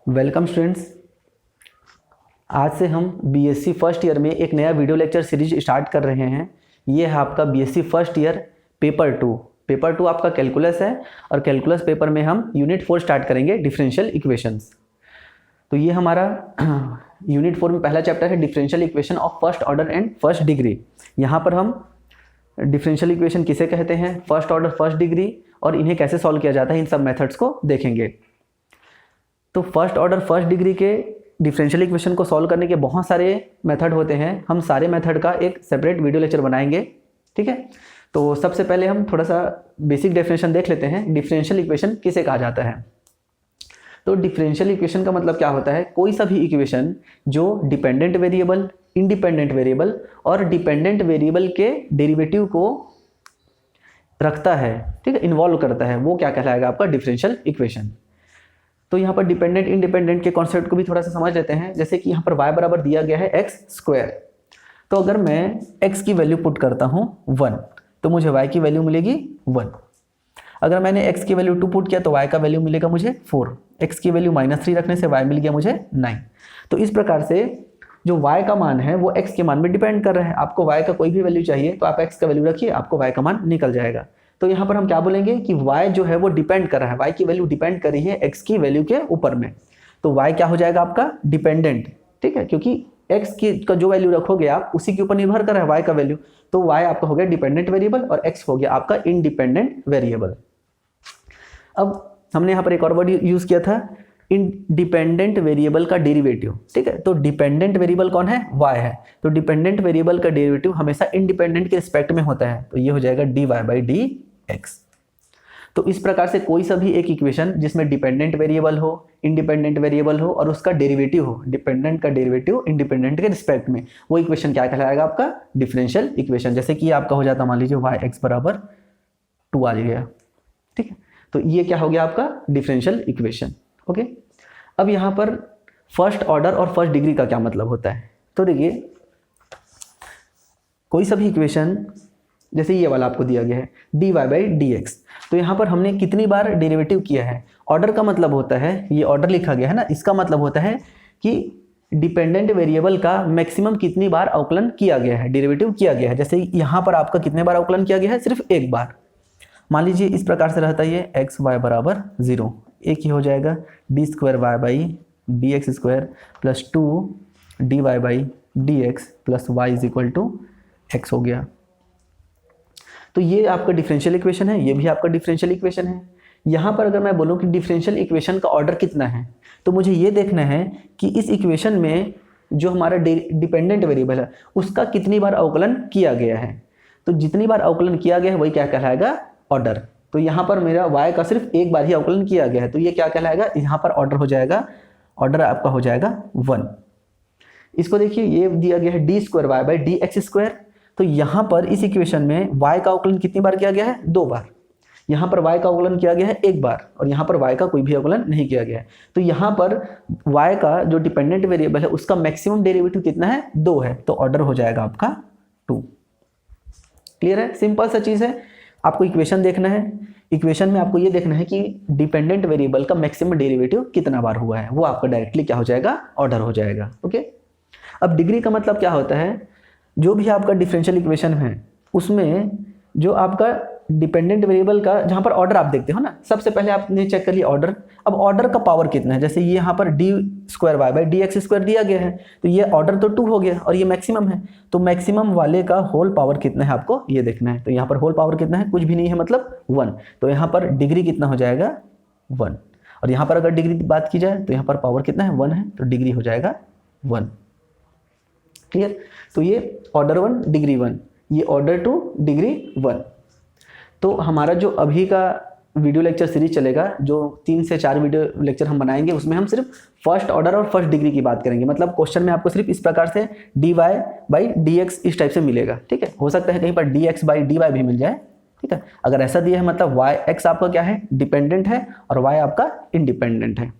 Welcome students. आज से हम बीएससी फर्स्ट ईयर में एक नया वीडियो लेक्चर सीरीज स्टार्ट कर रहे हैं। ये है आपका BSc first year paper two आपका कैलकुलस है और कैलकुलस पेपर में हम यूनिट 4 स्टार्ट करेंगे, डिफरेंशियल इक्वेशंस। तो ये हमारा यूनिट 4 में पहला चैप्टर है differential equation of first order and first degree. यहाँ पर हम डिफरेंशियल इक्वेशन किसे कहते हैं, फर्स्ट ऑर्डर फर्स्ट डिग्री और इन्हें कैसे सॉल्व किया जाता है, इन सब मेथड्स को देखेंगे। तो फर्स्ट ऑर्डर फर्स्ट डिग्री के डिफरेंशियल इक्वेशन को सॉल्व करने के बहुत सारे मेथड होते हैं। हम सारे मेथड का एक सेपरेट वीडियो लेक्चर बनाएंगे, ठीक है। तो सबसे पहले हम थोड़ा सा बेसिक डेफिनेशन देख लेते हैं। डिफरेंशियल इक्वेशन किसे कहा जाता है? तो डिफरेंशियल इक्वेशन का मतलब क्या होता है, कोई सा भी इक्वेशन जो डिपेंडेंट वेरिएबल, इंडिपेंडेंट वेरिएबल और डिपेंडेंट वेरिएबल के डेरिवेटिव को रखता है, ठीक है, इन्वॉल्व करता है, वो क्या कहलाएगा आपका डिफरेंशियल इक्वेशन। तो यहाँ पर डिपेंडेंट इंडिपेंडेंट के कॉन्सेप्ट को भी थोड़ा सा समझ लेते हैं। जैसे कि यहाँ पर y बराबर दिया गया है एक्स स्क्वायर, तो अगर मैं x की वैल्यू पुट करता हूँ 1 तो मुझे y की वैल्यू मिलेगी 1। अगर मैंने x की वैल्यू 2 पुट किया तो y का वैल्यू मिलेगा मुझे 4। x की वैल्यू -3 रखने से y मिल गया मुझे 9। तो इस प्रकार से जो y का मान है वो x के मान में डिपेंड कर रहा है। आपको y का कोई भी वैल्यू चाहिए तो आप x का वैल्यू रखिए, आपको y का मान निकल जाएगा। तो यहाँ पर हम क्या बोलेंगे कि y जो है वो डिपेंड कर रहा है, y की वैल्यू डिपेंड कर रही है x की वैल्यू के ऊपर में। तो y क्या हो जाएगा आपका डिपेंडेंट, ठीक है, क्योंकि x की का जो वैल्यू रखोगे आप उसी के ऊपर निर्भर कर रहा है y का वैल्यू। तो y आपका हो गया डिपेंडेंट वेरिएबल और x हो गया आपका इंडिपेंडेंट वेरिएबल। अब हमने यहाँ पर एक और वर्ड यूज किया था, इंडिपेंडेंट वेरिएबल का डेरिवेटिव, ठीक है। तो डिपेंडेंट वेरिएबल कौन है, y है। तो डिपेंडेंट वेरिएबल का डेरिवेटिव हमेशा इंडिपेंडेंट के रिस्पेक्ट में होता है, तो ये हो जाएगा dy/dx। तो इस प्रकार से कोई सा भी एक इक्वेशन जिसमें डिपेंडेंट वेरिएबल हो, इंडिपेंडेंट वेरिएबल हो और उसका डेरिवेटिव हो, डिपेंडेंट का डेरिवेटिव इंडिपेंडेंट के रिस्पेक्ट में, वो इक्वेशन क्या कहलाएगा आपका डिफरेंशियल इक्वेशन। जैसे कि आपका हो जाता मान लीजिए yx बराबर 2 आ गया, ठीक है। तो ये क्या हो गया आपका डिफरेंशियल इक्वेशन, ओके। अब यहाँ पर फर्स्ट ऑर्डर और फर्स्ट डिग्री का क्या मतलब होता है, तो देखिए कोई सा भी इक्वेशन, जैसे ये वाला आपको दिया गया है dy/dx, तो यहाँ पर हमने कितनी बार डेरिवेटिव किया है। ऑर्डर का मतलब होता है, ये ऑर्डर लिखा गया है ना, इसका मतलब होता है कि डिपेंडेंट वेरिएबल का मैक्सिमम कितनी बार अवकलन किया गया है, डेरिवेटिव किया गया है। जैसे यहाँ पर आपका कितने बार अवकलन किया गया है, सिर्फ एक बार। मान लीजिए इस प्रकार से रहता है ये एक्स वाई बराबर 0, एक ही हो जाएगा d²y/dx² plus 2 dy/dx plus y x हो गया। तो ये आपका डिफरेंशियल इक्वेशन है, ये भी आपका डिफरेंशियल इक्वेशन है। यहाँ पर अगर मैं बोलूँ कि डिफरेंशियल इक्वेशन का ऑर्डर कितना है, तो मुझे ये देखना है कि इस इक्वेशन में जो हमारा डिपेंडेंट वेरिएबल है उसका कितनी बार अवकलन किया गया है। तो जितनी बार अवकलन किया गया है वही क्या कहलाएगा ऑर्डर। तो यहाँ पर मेरा y का सिर्फ एक बार ही अवकलन किया गया है, तो ये क्या कहलाएगा, यहाँ पर ऑर्डर हो जाएगा, ऑर्डर आपका हो जाएगा 1। इसको देखिए, ये दिया गया है d²y/dx²। तो यहाँ पर इस इक्वेशन में y का अवकलन कितनी बार किया गया है, 2 बार। यहाँ पर y का अवकलन किया गया है 1 बार और यहाँ पर y का कोई भी अवकलन नहीं किया गया है। तो यहाँ पर y का जो डिपेंडेंट वेरिएबल है उसका मैक्सिमम डेरिवेटिव कितना है, 2 है, तो ऑर्डर हो जाएगा आपका 2। क्लियर है, सिंपल सा चीज़ है। आपको इक्वेशन देखना है, इक्वेशन में आपको ये देखना है कि डिपेंडेंट वेरिएबल का मैक्सिमम डेरिवेटिव कितना बार हुआ है, वो आपका डायरेक्टली क्या हो जाएगा, ऑर्डर हो जाएगा, ओके। अब डिग्री का मतलब क्या होता है, जो भी आपका डिफरेंशियल इक्वेशन है उसमें जो आपका डिपेंडेंट वेरिएबल का जहाँ पर ऑर्डर आप देखते हो ना, सबसे पहले आपने चेक कर लिया ऑर्डर। अब ऑर्डर का पावर कितना है, जैसे ये यहाँ पर d²y/dx² दिया गया है, तो ये ऑर्डर तो 2 हो गया और ये मैक्सिमम है, तो मैक्सिमम वाले का होल पावर कितना है आपको ये देखना है। तो यहाँ पर होल पावर कितना है, कुछ भी नहीं है, मतलब 1। तो यहाँ पर डिग्री कितना हो जाएगा 1, और यहाँ पर अगर डिग्री की बात की जाए तो यहाँ पर पावर कितना है 1 है, तो डिग्री हो जाएगा 1। क्लियर। तो ये ऑर्डर 1 डिग्री 1, ये ऑर्डर 2 डिग्री 1। तो हमारा जो अभी का वीडियो लेक्चर सीरीज चलेगा, जो 3 से 4 वीडियो लेक्चर हम बनाएंगे, उसमें हम सिर्फ फर्स्ट ऑर्डर और फर्स्ट डिग्री की बात करेंगे। मतलब क्वेश्चन में आपको सिर्फ इस प्रकार से dy/dx इस टाइप से मिलेगा, ठीक है। हो सकता है कहीं पर dx/dy भी मिल जाए, ठीक है। अगर ऐसा दिया है मतलब yx आपका क्या है, डिपेंडेंट है और y आपका इंडिपेंडेंट है,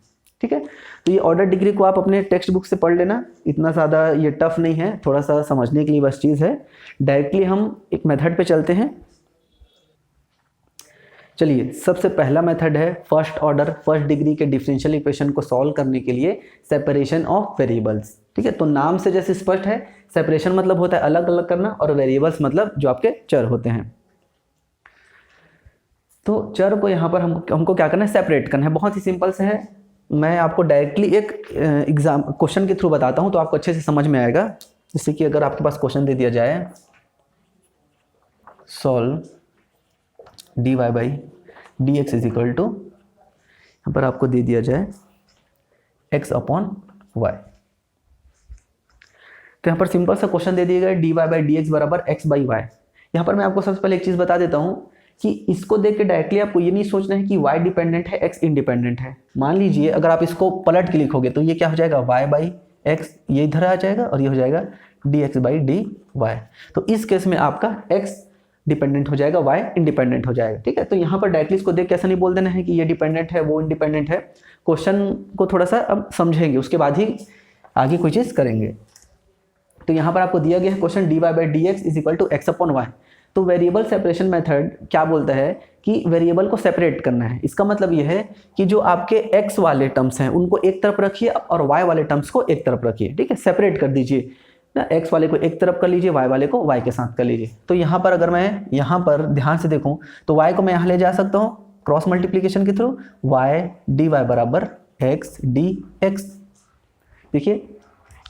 ठीक है। तो ये ऑर्डर डिग्री को आप अपने टेक्स्ट बुक से पढ़ लेना, इतना ज़्यादा ये टफ नहीं है, थोड़ा सा समझने के लिए बस चीज़ है। डायरेक्टली हम एक मेथड पे चलते हैं। चलिए, सबसे पहला मेथड है फर्स्ट ऑर्डर फर्स्ट डिग्री के डिफरेंशियल इक्वेशन को सॉल्व करने के लिए सेपरेशन ऑफ वेरिएबल्स। ठीक है, तो नाम से जैसे स्पष्ट है, सेपरेशन मतलब होता है अलग अलग करना, और वेरिएबल्स मतलब जो आपके चर होते हैं। तो चर को यहाँ पर हमको क्या करना है, सेपरेट करना है। बहुत ही सिंपल से है, मैं आपको डायरेक्टली एक एग्जाम क्वेश्चन के थ्रू बताता हूँ तो आपको अच्छे से समझ में आएगा। जैसे कि अगर आपके पास क्वेश्चन दे दिया जाए, solve dy by d x is equal to, यहाँ पर आपको दे दिया जाए x अपॉन y। तो यहाँ पर सिंपल सा क्वेश्चन दे दिया गया dy बाई डी एक्स बराबर x बाई वाई। यहाँ पर मैं आपको सबसे पहले एक चीज़ बता देता हूँ कि इसको देख के डायरेक्टली आपको ये नहीं सोचना है कि y डिपेंडेंट है x इंडिपेंडेंट है। मान लीजिए अगर आप इसको पलट के लिखोगे तो ये क्या हो जाएगा, y बाई x, ये इधर आ जाएगा और ये हो जाएगा dx बाई डी वाई। तो इस केस में आपका x डिपेंडेंट हो जाएगा, y इंडिपेंडेंट हो जाएगा। ठीक है, तो यहाँ पर डायरेक्टली इसको देख के ऐसा नहीं बोल देना है कि ये डिपेंडेंट है वो इंडिपेंडेंट है। क्वेश्चन को थोड़ा सा अब समझेंगे, उसके बाद ही आगे कोई चीज़ करेंगे। तो यहाँ पर आपको दिया गया है question dy by d x is equal to x upon y. तो वेरिएबल सेपरेशन मेथड क्या बोलता है कि वेरिएबल को सेपरेट करना है। इसका मतलब यह है कि जो आपके x वाले टर्म्स हैं उनको एक तरफ रखिए और y वाले टर्म्स को एक तरफ रखिए। ठीक है, सेपरेट कर दीजिए ना, x वाले को एक तरफ कर लीजिए, y वाले को y के साथ कर लीजिए। तो यहाँ पर अगर मैं यहाँ पर ध्यान से देखूँ तो y को मैं यहाँ ले जा सकता हूँ क्रॉस मल्टीप्लीकेशन के थ्रू, y dy बराबर x dx। देखिए,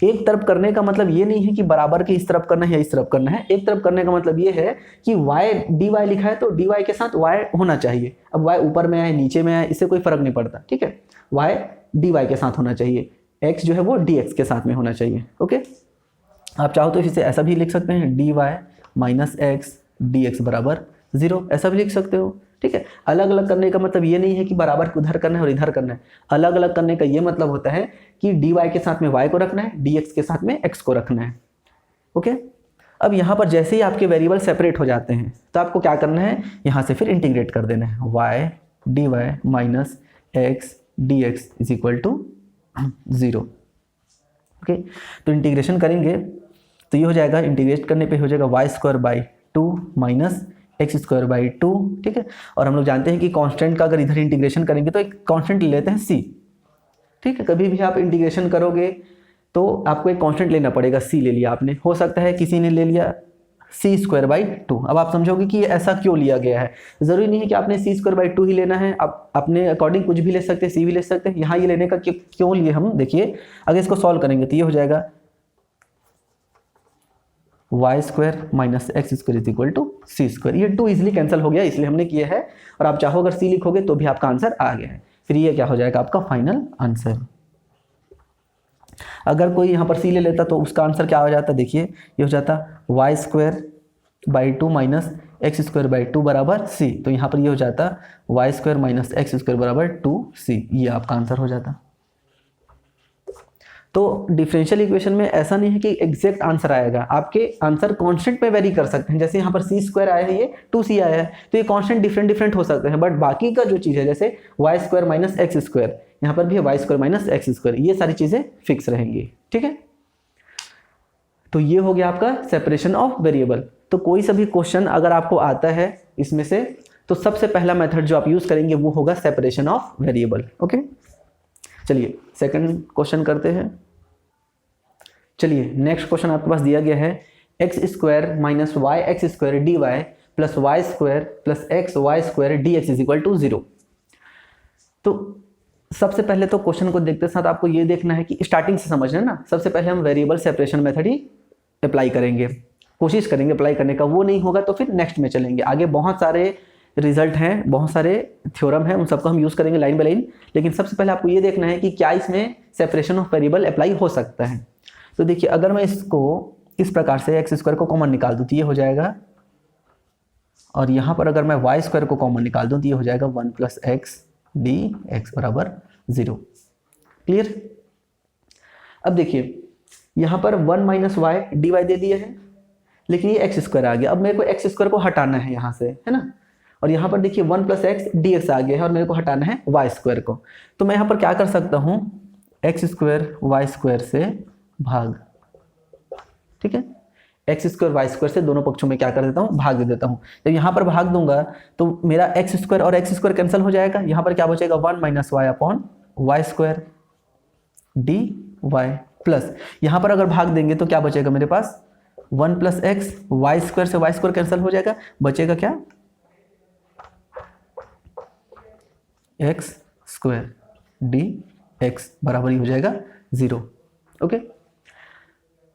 एक तरफ करने का मतलब ये नहीं है कि बराबर के इस तरफ करना है या इस तरफ करना है। एक तरफ करने का मतलब ये है कि y dy लिखा है तो dy के साथ y होना चाहिए। अब y ऊपर में आए नीचे में आए इससे कोई फर्क नहीं पड़ता। ठीक है, y dy के साथ होना चाहिए, x जो है वो dx के साथ में होना चाहिए। ओके, आप चाहो तो इसे ऐसा भी लिख सकते हैं dy माइनस एक्स dx बराबर 0, ऐसा भी लिख सकते हो। ठीक है, अलग अलग करने का मतलब ये नहीं है कि बराबर उधर करना है और इधर करना है। अलग अलग करने का ये मतलब होता है कि dy के साथ में y को रखना है, dx के साथ में x को रखना है। ओके, अब यहाँ पर जैसे ही आपके वेरिएबल सेपरेट हो जाते हैं तो आपको क्या करना है, यहाँ से फिर इंटीग्रेट कर देना है, y dy minus x dx is equal to 0। Okay, तो इंटीग्रेशन करेंगे तो ये हो जाएगा, इंटीग्रेट करने पे हो जाएगा y square by 2 minus x square by 2। ठीक है, और हम लोग जानते हैं कि कांस्टेंट का अगर इधर इंटीग्रेशन करेंगे तो एक कांस्टेंट ले लेते हैं c। ठीक है, कभी भी आप इंटीग्रेशन करोगे तो आपको एक कांस्टेंट लेना पड़ेगा, c ले लिया आपने, हो सकता है किसी ने ले लिया c स्क्वायर बाई 2। अब आप समझोगे कि ऐसा क्यों लिया गया है। ज़रूरी नहीं है कि आपने c स्क्वायर बाई 2 ही लेना है, आप अपने अकॉर्डिंग कुछ भी ले सकते हैं, c भी ले सकते हैं। यहाँ ये लेने का क्यों लिए हम, देखिए अगर इसको सॉल्व करेंगे तो ये हो जाएगा y square minus x square is equal to c square. ये 2 इजिली कैंसिल हो गया इसलिए हमने किया है, और आप चाहो अगर सी लिखोगे तो भी आपका आंसर आ गया है। फिर ये क्या हो जाएगा आपका फाइनल आंसर। अगर कोई यहाँ पर सी ले लेता तो उसका आंसर क्या हो जाता, देखिए ये हो जाता y square by 2 minus x square by 2 बराबर सी। तो यहाँ पर ये हो जाता y square minus x square बराबर 2c, ये आपका आंसर हो जाता। तो डिफरेंशियल इक्वेशन में ऐसा नहीं है कि एग्जैक्ट आंसर आएगा, आपके आंसर कांस्टेंट पे वेरी कर सकते हैं। जैसे यहाँ पर सी स्क्वायर आया है, ये 2c आया है, तो ये कांस्टेंट डिफरेंट हो सकते हैं। बट बाकी का जो चीज़ है जैसे y square minus x square, यहाँ पर भी है y square minus x square, ये सारी चीज़ें फिक्स रहेंगी। ठीक है, तो ये हो गया आपका सेपरेशन ऑफ वेरिएबल। तो कोई सा भी क्वेश्चन अगर आपको आता है इसमें से, तो सबसे पहला मेथड जो आप यूज़ करेंगे वो होगा सेपरेशन ऑफ वेरिएबल। ओके, चलिए सेकंड क्वेश्चन करते हैं। चलिए नेक्स्ट क्वेश्चन आपके पास दिया गया है x square minus y x square d y plus y square plus x y square d x is equal to 0। तो सबसे पहले तो क्वेश्चन को देखते साथ आपको ये देखना है कि स्टार्टिंग से समझना है ना। सबसे पहले हम वेरिएबल सेपरेशन मेथड ही अप्लाई करेंगे, कोशिश करेंगे अप्लाई करने का। वो नहीं होगा तो फिर नेक्स्ट में चलेंगे। आगे बहुत सारे रिजल्ट हैं, बहुत सारे थ्योरम हैं, उन सबको हम यूज़ करेंगे लाइन बाय लाइन। लेकिन सबसे पहले आपको ये देखना है कि क्या इसमें सेपरेशन ऑफ वेरिएबल अप्लाई हो सकता है। तो देखिए अगर मैं इसको इस प्रकार से एक्स स्क्वायर को कॉमन निकाल दूँ तो ये हो जाएगा, और यहाँ पर अगर मैं वाई स्क्वायर को कॉमन निकाल दूँ तो ये हो जाएगा 1 प्लस एक्स डी एक्स बराबर 0। क्लियर। अब देखिए यहाँ पर 1 माइनस वाई डी वाई दे दिया है, लेकिन ये एक्स स्क्वायर आ गया। अब मेरे को एक्स स्क्वायर को हटाना है यहाँ से, है ना। और यहाँ पर देखिए 1 प्लस एक्स डी एक्स आ गया है और मेरे को हटाना है वाई स्क्वायर को। तो मैं यहाँ पर क्या कर सकता हूँ, एक्स स्क्वायर वाई स्क्वायर से भाग, ठीक है। एक्स स्क्वायर वाई स्क्वायर से दोनों पक्षों में क्या कर देता हूँ, भाग दे देता हूँ। जब यहाँ पर भाग दूंगा तो मेरा एक्स स्क्वायर और एक्स स्क्वायर कैंसिल हो जाएगा, यहाँ पर क्या बचेगा 1 minus y upon y square d y, plus यहाँ पर अगर भाग देंगे तो क्या बचेगा मेरे पास 1 प्लस एक्स, वाई स्क्वायर से वाई स्क्वायर कैंसिल हो जाएगा, बचेगा क्या एक्स स्क्वायर डी एक्स बराबर ही हो जाएगा 0। ओके,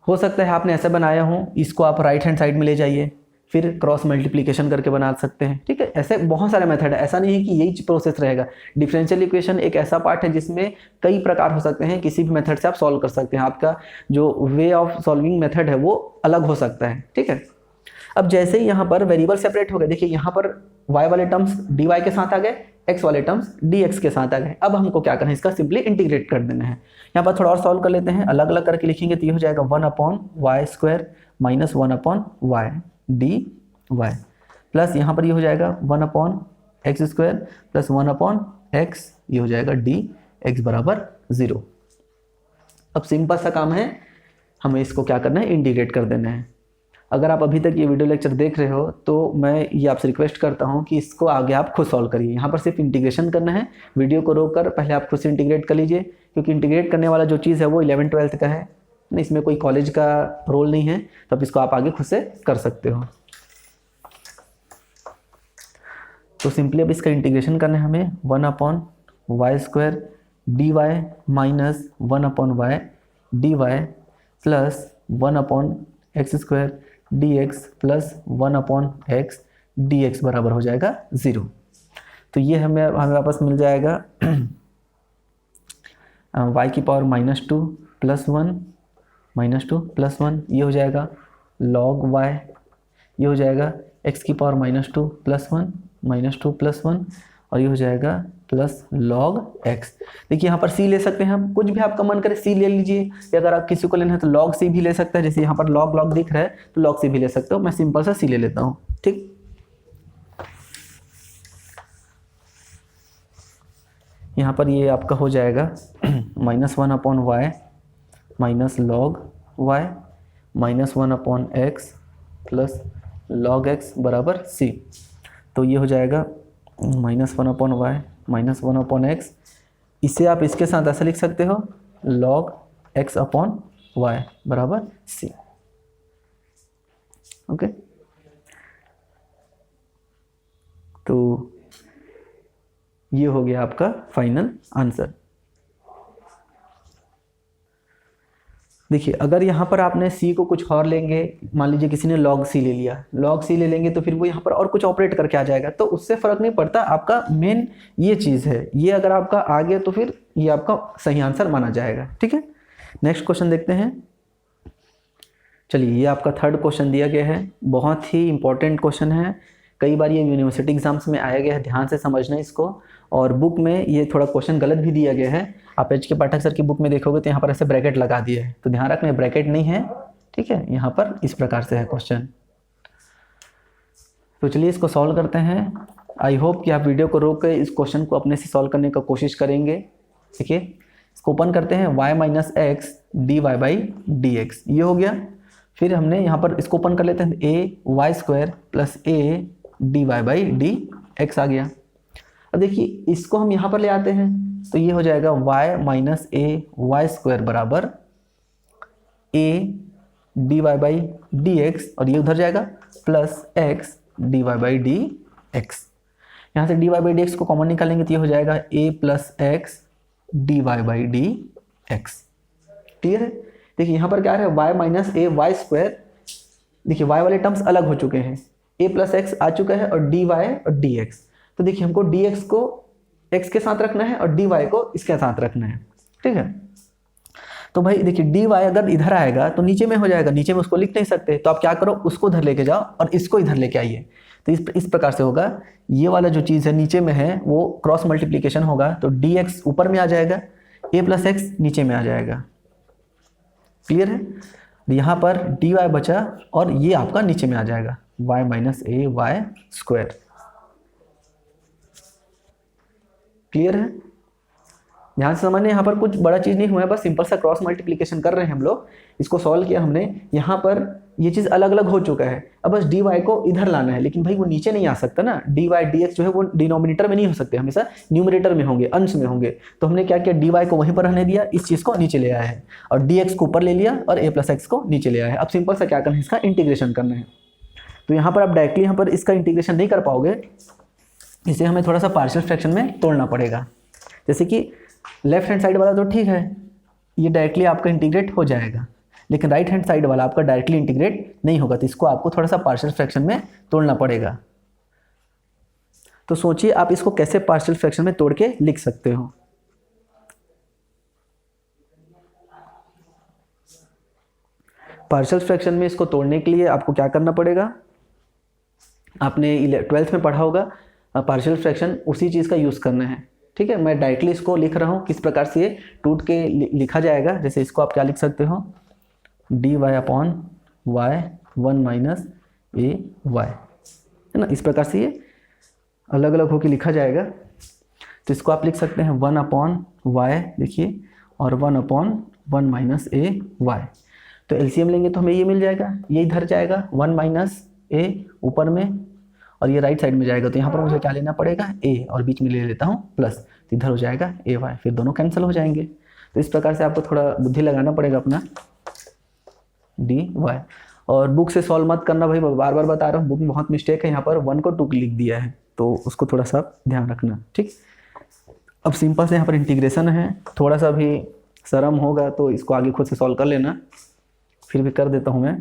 हो सकता है आपने ऐसा बनाया हो, इसको आप राइट हैंड साइड में ले जाइए, फिर क्रॉस मल्टीप्लिकेशन करके बना सकते हैं। ठीक है, ऐसे बहुत सारे मेथड है, ऐसा नहीं है कि यही प्रोसेस रहेगा। डिफरेंशियल इक्वेशन एक ऐसा पार्ट है जिसमें कई प्रकार हो सकते हैं, किसी भी मेथड से आप सॉल्व कर सकते हैं, आपका जो वे ऑफ सॉल्विंग मेथड है वो अलग हो सकता है। ठीक है, अब जैसे ही यहाँ पर वेरिएबल सेपरेट हो गए, देखिए यहाँ पर y वाले टर्म्स dy के साथ आ गए, x वाले टर्म्स dx के साथ आ गए। अब हमको क्या करना है, इसका सिंपली इंटीग्रेट कर देना है। यहाँ पर थोड़ा और सॉल्व कर लेते हैं, अलग अलग करके लिखेंगे तो ये हो जाएगा 1 upon y square minus 1 upon y d y, plus यहाँ पर ये हो जाएगा 1 upon x square plus 1 upon x, ये हो जाएगा डी एक्स बराबर 0। अब सिंपल सा काम है, हमें इसको क्या करना है, इंटीग्रेट कर देना है। अगर आप अभी तक ये वीडियो लेक्चर देख रहे हो तो मैं ये आपसे रिक्वेस्ट करता हूँ कि इसको आगे आप खुद सॉल्व करिए। यहाँ पर सिर्फ इंटीग्रेशन करना है, वीडियो को रोक कर पहले आप खुद से इंटीग्रेट कर लीजिए, क्योंकि इंटीग्रेट करने वाला जो चीज़ है वो 11th-12th का है, इसमें कोई कॉलेज का रोल नहीं है, तो अब इसको आप आगे खुद से कर सकते हो। तो सिंपली अब इसका इंटीग्रेशन करना है हमें, 1 upon y square d y minus 1 upon y d y plus 1 upon x square dx plus 1 upon x dx बराबर हो जाएगा 0। तो ये हमें वापस मिल जाएगा y की पावर -2 प्लस 1 -2 प्लस 1, ये हो जाएगा log y, ये हो जाएगा x की पावर -2 प्लस 1 -2 प्लस 1, और ये हो जाएगा प्लस log x। देखिए यहाँ पर c ले सकते हैं हम, कुछ भी आपका मन करे c ले लीजिए, या अगर आप किसी को लेना है तो log c भी ले सकते हैं, जैसे यहाँ पर log दिख रहा है तो log c भी ले सकते हो। मैं सिंपल सा c ले लेता हूँ। ठीक, यहाँ पर ये आपका हो जाएगा -1 upon y minus log y minus 1 upon x plus log x बराबर c। तो ये हो जाएगा -1 upon y minus 1 upon x, इसे आप इसके साथ ऐसा लिख सकते हो log x अपॉन वाई बराबर c। ओके, तो ये हो गया आपका फाइनल आंसर। देखिए अगर यहाँ पर आपने c को कुछ और लेंगे, मान लीजिए किसी ने log c ले लिया, log c ले लेंगे तो फिर वो यहाँ पर और कुछ ऑपरेट करके आ जाएगा, तो उससे फर्क नहीं पड़ता, आपका मेन ये चीज़ है, ये अगर आपका आ गया तो फिर ये आपका सही आंसर माना जाएगा। ठीक है, नेक्स्ट क्वेश्चन देखते हैं। चलिए, ये आपका 3rd क्वेश्चन दिया गया है, बहुत ही इंपॉर्टेंट क्वेश्चन है, कई बार ये यूनिवर्सिटी एग्जाम्स में आया गया है, ध्यान से समझना इसको। और बुक में ये थोड़ा क्वेश्चन गलत भी दिया गया है, आप एच के पाठक सर की बुक में देखोगे तो यहाँ पर ऐसे ब्रैकेट लगा दिया है, तो ध्यान रखना ब्रैकेट नहीं है। ठीक है, यहाँ पर इस प्रकार से है क्वेश्चन। तो चलिए इसको सॉल्व करते हैं। आई होप कि आप वीडियो को रोक कर इस क्वेश्चन को अपने से सॉल्व करने का कोशिश करेंगे। ठीक है, इसको ओपन करते हैं, y minus x d y by d x, ये हो गया। फिर हमने यहाँ पर इसको ओपन कर लेते हैं, a y square plus a d y by d x आ गया। अब देखिए इसको हम यहाँ पर ले आते हैं तो ये हो जाएगा y minus a y square बराबर a d y by d x, और ये उधर जाएगा plus x d y by d x. यहाँ से d y by d x को कॉमन निकालेंगे तो ये हो जाएगा a plus x d y by d x. Clear है? देखिए यहाँ पर क्या है, y minus a y square, देखिए y वाले टर्म्स अलग हो चुके हैं, a प्लस एक्स आ चुका है और dy और dx। तो देखिए हमको dx को x के साथ रखना है और dy को इसके साथ रखना है। ठीक है, तो भाई देखिए dy अगर इधर आएगा तो नीचे में हो जाएगा, नीचे में उसको लिख नहीं सकते, तो आप क्या करो, उसको इधर लेके जाओ और इसको इधर लेके आइए। तो इस प्रकार से होगा, ये वाला जो चीज़ है नीचे में है वो क्रॉस मल्टीप्लीकेशन होगा, तो dx ऊपर में आ जाएगा, a प्लस एक्स नीचे में आ जाएगा। क्लियर है? यहाँ पर dy बचा और ये आपका नीचे में आ जाएगा y minus a y square. Clear है? ध्यान से समझने, यहाँ पर कुछ बड़ा चीज़ नहीं हुआ है, बस सिंपल सा क्रॉस मल्टीप्लिकेशन कर रहे हैं हम लोग। इसको सॉल्व किया हमने, यहाँ पर ये चीज़ अलग अलग हो चुका है। अब बस डी वाई को इधर लाना है, लेकिन भाई वो नीचे नहीं आ सकता ना, डी वाई डी एक्स जो है वो डिनोमिनेटर में नहीं हो सकते, हमेशा न्यूमरेटर में होंगे, अंश में होंगे। तो हमने क्या किया, डी वाई को वहीं पर रहने दिया, इस चीज़ को नीचे ले आया है, और डी एक्स को ऊपर ले लिया और ए प्लस एक्स को नीचे ले आया है। अब सिंपल सा क्या करना है, इसका इंटीग्रेशन करना है। तो यहाँ पर आप डायरेक्टली यहाँ पर इसका इंटीग्रेशन नहीं कर पाओगे, इसे हमें थोड़ा सा पार्शियल फ्रैक्शन में तोड़ना पड़ेगा। जैसे कि लेफ्ट हैंड साइड वाला तो ठीक है, ये डायरेक्टली आपका इंटीग्रेट हो जाएगा, लेकिन राइट हैंड साइड वाला आपका डायरेक्टली इंटीग्रेट नहीं होगा, तो इसको आपको थोड़ा सा पार्शियल फ्रैक्शन में तोड़ना पड़ेगा। तो सोचिए आप इसको कैसे पार्शियल फ्रैक्शन में तोड़ के लिख सकते हो। पार्शियल फ्रैक्शन में इसको तोड़ने के लिए आपको क्या करना पड़ेगा, आपने 12th में पढ़ा होगा, पार्शियल फ्रैक्शन उसी चीज़ का यूज़ करना है। ठीक है, मैं डायरेक्टली इसको लिख रहा हूँ, किस प्रकार से ये टूट के लिखा जाएगा। जैसे इसको आप क्या लिख सकते हो, d y upon y 1 minus a y, है ना। इस प्रकार से ये अलग अलग होकर लिखा जाएगा। तो इसको आप लिख सकते हैं 1 अपॉन वाई, देखिए, और 1 अपॉन 1 माइनस ए वाई। तो एलसीएम लेंगे तो हमें ये मिल जाएगा, ये इधर जाएगा 1 माइनस ए ऊपर में, और ये राइट साइड में जाएगा। तो यहाँ पर मुझे क्या लेना पड़ेगा, ए, और बीच में ले लेता हूँ प्लस, तो इधर हो जाएगा ए वाई, फिर दोनों कैंसिल हो जाएंगे। तो इस प्रकार से आपको थोड़ा बुद्धि लगाना पड़ेगा अपना, डी वाई। और बुक से सॉल्व मत करना भाई, बार बार बता रहा हूँ, बुक में बहुत मिस्टेक है, यहाँ पर 1 को 2 लिख दिया है, तो उसको थोड़ा सा ध्यान रखना। ठीक, अब सिंपल से यहाँ पर इंटीग्रेशन है, थोड़ा सा भी शर्म होगा तो इसको आगे खुद से सॉल्व कर लेना, फिर भी कर देता हूँ मैं।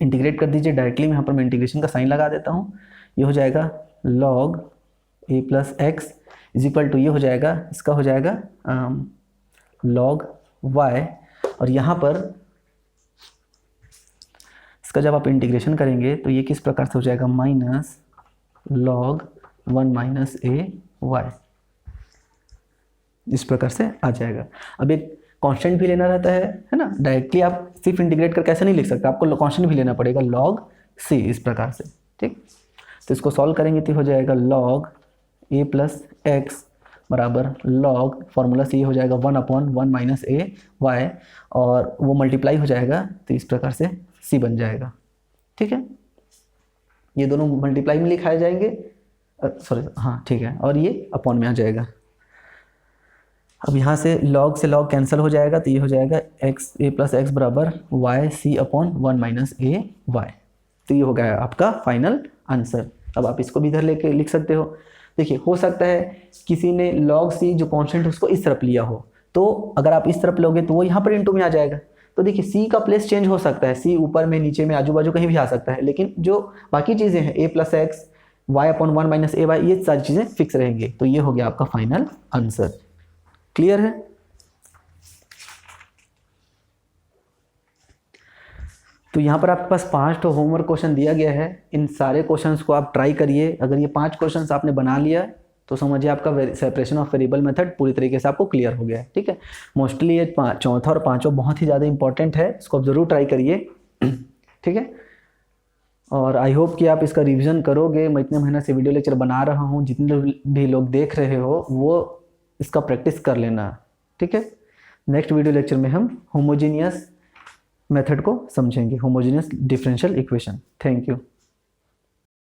इंटीग्रेट कर दीजिए डायरेक्टली, यहाँ पर मैं इंटीग्रेशन का साइन लगा देता हूँ। ये हो जाएगा log a plus x is equal to, ये हो जाएगा, इसका हो जाएगा log y, और यहाँ पर इसका जब आप इंटीग्रेशन करेंगे तो ये किस प्रकार से हो जाएगा, minus log 1 minus a Y, इस प्रकार से आ जाएगा। अब एक कांस्टेंट भी लेना रहता है ना, डायरेक्टली आप सिर्फ इंटीग्रेट कर कैसे नहीं लिख सकते, आपको कांस्टेंट भी लेना पड़ेगा, log c, इस प्रकार से। ठीक, तो इसको सॉल्व करेंगे तो हो जाएगा log a प्लस एक्स बराबर log, फॉर्मूला से हो जाएगा 1 अपॉन 1 माइनस ए वाई, और वो मल्टीप्लाई हो जाएगा, तो इस प्रकार से c बन जाएगा। ठीक है, ये दोनों मल्टीप्लाई में लिखाए जाएंगे, सॉरी हाँ ठीक है, और ये अपॉन में आ जाएगा। अब यहाँ से log से log कैंसिल हो जाएगा, तो ये हो जाएगा एक्स ए प्लस एक्स बराबर Y C upon 1 minus a Y. तो ये हो गया आपका फाइनल आंसर। अब आप इसको भी इधर लेके लिख सकते हो। देखिए, हो सकता है किसी ने log c जो कांस्टेंट है उसको इस तरफ लिया हो, तो अगर आप इस तरफ लोगे तो वो यहाँ पर इंटू में आ जाएगा। तो देखिए, c का प्लेस चेंज हो सकता है, c ऊपर में, नीचे में, आजू बाजू कहीं भी आ सकता है, लेकिन जो बाकी चीज़ें हैं a plus x, y upon 1 minus a y, ये सारी चीज़ें फिक्स रहेंगी। तो ये हो गया आपका फाइनल आंसर। क्लियर है? तो यहाँ पर आपके पास 5 होमवर्क क्वेश्चन दिया गया है। इन सारे क्वेश्चंस को आप ट्राई करिए। अगर ये 5 क्वेश्चंस आपने बना लिया तो समझिए आपका सेपरेशन ऑफ वेरिएबल मेथड पूरी तरीके से आपको क्लियर हो गया है। ठीक है, मोस्टली ये चौथा और पांचवा बहुत ही ज़्यादा इंपॉर्टेंट है, इसको आप ज़रूर ट्राई करिए। ठीक है, और आई होप कि आप इसका रिविज़न करोगे। मैं इतने महीने से वीडियो लेक्चर बना रहा हूँ, जितने भी लोग देख रहे हो वो इसका प्रैक्टिस कर लेना। ठीक है, नेक्स्ट वीडियो लेक्चर में हम होमोजीनियस मेथड को समझेंगे, homogeneous differential equation. Thank you.